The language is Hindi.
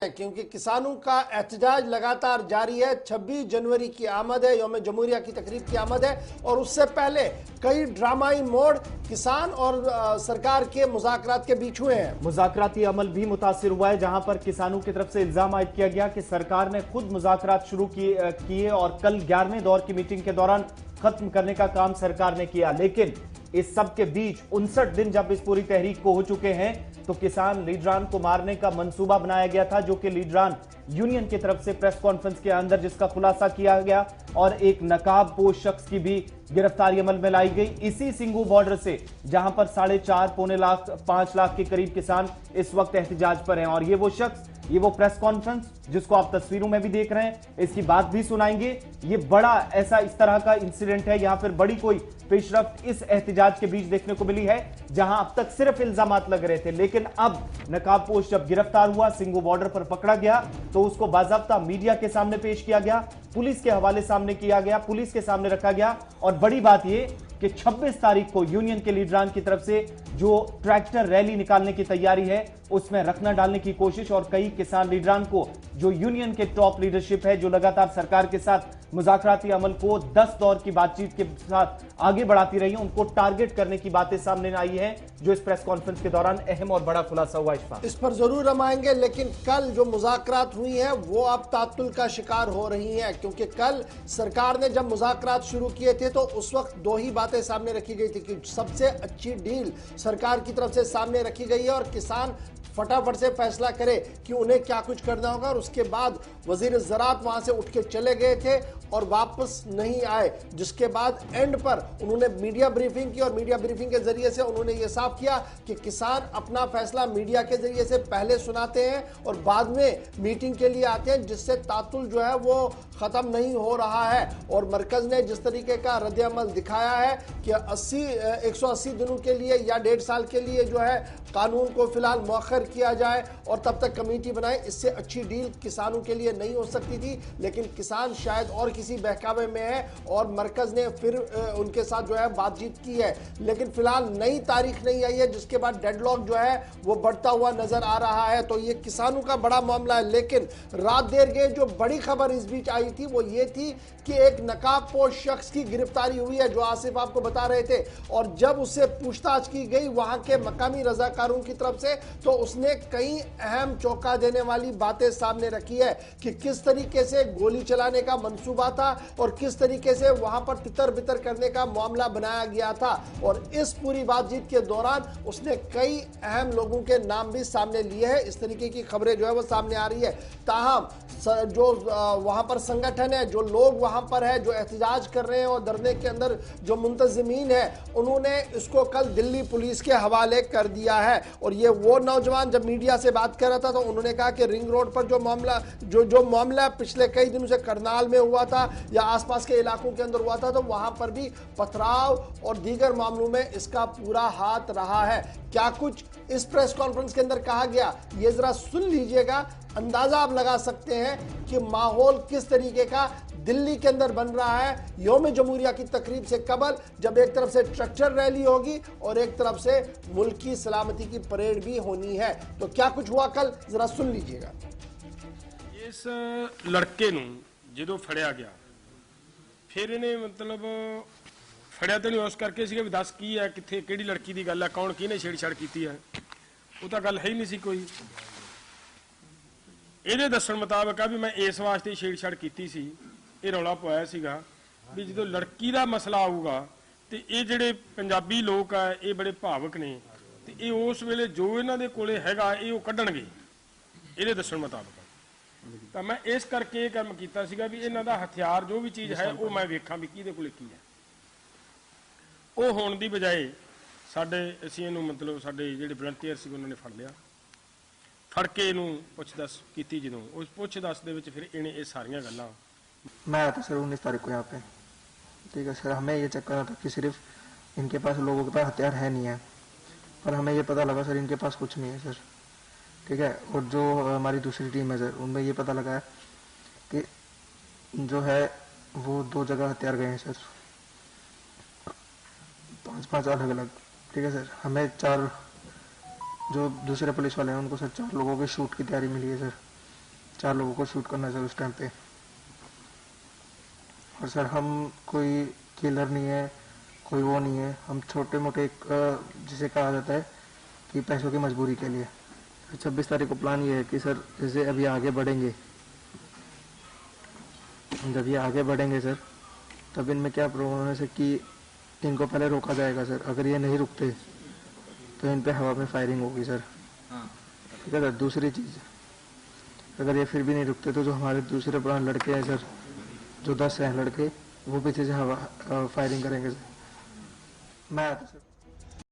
क्योंकि किसानों का एहतजाज लगातार जारी है। 26 जनवरी की आमद है, यौम जमहूरिया की तकरीब की आमद है और उससे पहले कई ड्रामाई मोड़ किसान और सरकार के मुज़ाकरात के बीच हुए हैं। मुज़ाकराती अमल भी मुतासिर हुआ है, जहां पर किसानों की तरफ से इल्जाम आयद किया गया कि सरकार ने खुद मुज़ाकरात शुरू किए और कल 11वें दौर की मीटिंग के दौरान खत्म करने का काम सरकार ने किया। लेकिन इस सब के बीच 59 दिन जब इस पूरी तहरीक को हो चुके हैं तो किसान लीडरान को मारने का मंसूबा बनाया गया था, जो कि लीडरान यूनियन की तरफ से प्रेस कॉन्फ्रेंस के अंदर जिसका खुलासा किया गया और एक नकाब पोश शख्स की भी गिरफ्तारी अमल में लाई गई इसी सिंगू बॉर्डर से, जहां पर 4.5 पौने लाख 5 लाख के करीब किसान इस वक्त एहतजाज पर हैं। और ये वो शख्स, ये वो प्रेस कॉन्फ्रेंस जिसको आप तस्वीरों में भी देख रहे हैं, इसकी बात भी सुनाएंगे। ये बड़ा ऐसा इस तरह का इंसिडेंट है, यहां पर बड़ी कोई पेशरफ्त इस एहतजाज के बीच देखने को मिली है, जहां अब तक सिर्फ इल्जामात लग रहे थे। लेकिन अब नकाबपोश जब गिरफ्तार हुआ, सिंगू बॉर्डर पर पकड़ा गया, तो उसको बाज़ाब्ता मीडिया के सामने पेश किया गया, पुलिस के हवाले सामने किया गया, पुलिस के सामने रखा गया। और बड़ी बात यह कि 26 तारीख को यूनियन के लीडरान की तरफ से जो ट्रैक्टर रैली निकालने की तैयारी है उसमें रखना डालने की कोशिश, और कई किसान लीडरान को जो यूनियन के टॉप लीडरशिप है, जो लगातार सरकार के साथ मुज़ाकराती अमल को 10 दौर की बातचीत के साथ आगे बढ़ाती रही है, उनको टारगेट करने की बातें सामने आई है, जो इस प्रेस कॉन्फ्रेंस के दौरान अहम और बड़ा खुलासा हुआ। इस पर जरूर हम आएंगे, लेकिन कल जो मुज़ाकरात हुई हैं वो अब तातुल का शिकार हो रही हैं, क्योंकि कल सरकार ने जब मुज़ाकरात शुरू किए थे तो उस वक्त दो ही बातें सामने रखी गई थी कि सबसे अच्छी डील सरकार की तरफ से सामने रखी गई है और किसान फटाफट से फैसला करे कि उन्हें क्या कुछ करना होगा। और उसके बाद वजीर ज़राअत वहां से उठ के चले गए थे और वापस नहीं आए, जिसके बाद एंड पर उन्होंने मीडिया ब्रीफिंग की और मीडिया ब्रीफिंग के जरिए से उन्होंने ये साफ किया कि किसान अपना फैसला मीडिया के जरिए से पहले सुनाते हैं और बाद में मीटिंग के लिए आते हैं, जिससे तातुल जो है वो खत्म नहीं हो रहा है। और मरकज ने जिस तरीके का रद्द-ए-अमल दिखाया है कि 180 दिनों के लिए या 1.5 साल के लिए जो है कानून को फिलहाल मौखर किया जाए और तब तक कमेटी बनाए, इससे अच्छी डील किसानों के लिए नहीं हो सकती थी। लेकिन किसान शायद और किसी बहकावे में है और मरकज ने फिर उनके साथ जो है बातचीत की है, लेकिन फिलहाल नई तारीख नहीं आई है, जिसके बाद डेडलॉक जो है वो बढ़ता हुआ नजर आ रहा है। तो ये किसानों का बड़ा मामला है। लेकिन रात देर गए जो बड़ी खबर इस बीच आई थी वो ये थी कि एक नकाबपोश शख्स की गिरफ्तारी हुई है, जो आसिफ आपको बता रहे थे। और जब उससे पूछताछ की गई वहां के मकामी रजाकारों की तरफ से, तो उसने कई अहम चौंका देने वाली बातें सामने रखी है कि किस तरीके से गोली चलाने का मंसूबा था और किस तरीके से वहां पर तितर बितर करने का मामला बनाया गया था। और इस पूरी बातचीत के दौरान उसने कई अहम लोगों के नाम भी सामने लिए हैं। इस तरीके की खबरें जो है वो सामने आ रही है। ताहम जो वहां पर संगठन है, जो लोग वहां पर है, जो एहतजाज कर रहे हैं और धरने के अंदर जो मुंतजिमीन है, उन्होंने इसको कल दिल्ली पुलिस के हवाले कर दिया है। और ये वो नौजवान जब मीडिया से बात कर रहा था तो उन्होंने कहा कि रिंग रोड पर जो मामला पिछले कई दिनों से करनाल में हुआ था या आसपास के इलाकों के अंदर हुआ था, तो वहां पर भी पथराव और दीगर मामलों में इसका पूरा हाथ रहा है। क्या कुछ इस प्रेस कॉन्फ्रेंस के अंदर कहा गया, ये जरा सुन लीजिएगा। अंदाजा आप लगा सकते हैं कि माहौल किस तरीके का दिल्ली के अंदर बन रहा है यौम जमहूरिया की तकरीब से कबल, जब एक तरफ से ट्रैक्टर रैली होगी और एक तरफ से मुल्क की सलामती की परेड भी होनी है। तो क्या कुछ हुआ कल, जरा सुन लीजिएगा। इस लड़के नूं ਜਦੋਂ ਫੜਿਆ ਗਿਆ, ਫਿਰ ਇਹਨੇ ਮਤਲਬ ਫੜਿਆ ਤਾਂ ਨਹੀਂ ਉਸ ਕਰਕੇ ਸੀਗਾ ਵੀ ਦੱਸ ਕੀ ਹੈ, ਕਿੱਥੇ ਕਿਹੜੀ ਲੜਕੀ ਦੀ ਗੱਲ ਹੈ, ਕੌਣ ਕਿਹਨੇ ਛੇੜਛਾੜ ਕੀਤੀ ਹੈ, ਉਹ ਤਾਂ ਗੱਲ ਹੈ ਹੀ ਨਹੀਂ ਸੀ ਕੋਈ। ਇਹਦੇ ਦੱਸਣ ਮੁਤਾਬਕ ਆ ਵੀ ਮੈਂ ਇਸ ਵਾਸਤੇ ਛੇੜਛਾੜ ਕੀਤੀ ਸੀ, ਇਹ ਰੌਲਾ ਪਾਇਆ ਸੀਗਾ ਵੀ ਜਦੋਂ ਲੜਕੀ ਦਾ ਮਸਲਾ ਆਊਗਾ ਤੇ ਇਹ ਜਿਹੜੇ ਪੰਜਾਬੀ ਲੋਕ ਆ ਇਹ ਬੜੇ ਭਾਵਕ ਨੇ ਤੇ ਇਹ ਉਸ ਵੇਲੇ ਜੋ ਇਹਨਾਂ ਦੇ ਕੋਲੇ ਹੈਗਾ ਇਹ ਉਹ ਕੱਢਣਗੇ ਇਹਦੇ ਦੱਸਣ ਮੁਤਾਬਕ। ਤਾਂ ਮੈਂ ਇਸ ਕਰਕੇ ਇਹ ਕੰਮ ਕੀਤਾ ਸੀਗਾ ਵੀ ਇਹਨਾਂ ਦਾ ਹਥਿਆਰ ਜੋ ਵੀ ਚੀਜ਼ ਹੈ ਉਹ ਮੈਂ ਵੇਖਾਂ ਵੀ ਕਿਹਦੇ ਕੋਲੇ ਕੀ ਹੈ। ਉਹ ਹੋਣ ਦੀ ਬਜਾਏ ਸਾਡੇ ਅਸੀਂ ਇਹਨੂੰ ਮਤਲਬ ਸਾਡੇ ਜਿਹੜੇ ਵਲੰਟੀਅਰ ਸੀ ਉਹਨਾਂ ਨੇ ਫੜ ਲਿਆ, फड़ के पुछदस की, जो उस पुछदस फिर इन्हें ये सारिया गल्लां। मैं आया था सर 19 तारीख को यहाँ पे, ठीक है सर। हमें ये चेक करना था कि सिर्फ इनके पास, लोगों के पास हथियार है नहीं है, पर हमें ये पता लगा सर इनके पास कुछ नहीं है सर, ठीक है। और जो हमारी दूसरी टीम है सर, उनमें ये पता लगा है कि जो है वो 2 जगह हथियार गए हैं सर, 5 अलग अलग, ठीक है सर। हमें 4 जो दूसरे पुलिस वाले हैं उनको सर 4 लोगों के शूट की तैयारी मिली है सर, 4 लोगों को शूट करना सर उस टाइम पे। और सर हम कोई किलर नहीं है, कोई वो नहीं है, हम छोटे मोटे जिसे कहा जाता है कि पैसों की मजबूरी के लिए। 26 तारीख को प्लान ये है कि सर जैसे अभी आगे बढ़ेंगे, जब ये आगे बढ़ेंगे सर तब इनमें क्या प्रॉब्लम है सर कि इनको पहले रोका जाएगा सर। अगर ये नहीं रुकते तो इन पे हवा में फायरिंग होगी सर। ठीक है सर। दूसरी चीज़, अगर ये फिर भी नहीं रुकते तो जो हमारे दूसरे पुराने लड़के हैं सर, जो 10 हैं लड़के, वो पीछे से हवा फायरिंग करेंगे सर। मैं आता सर।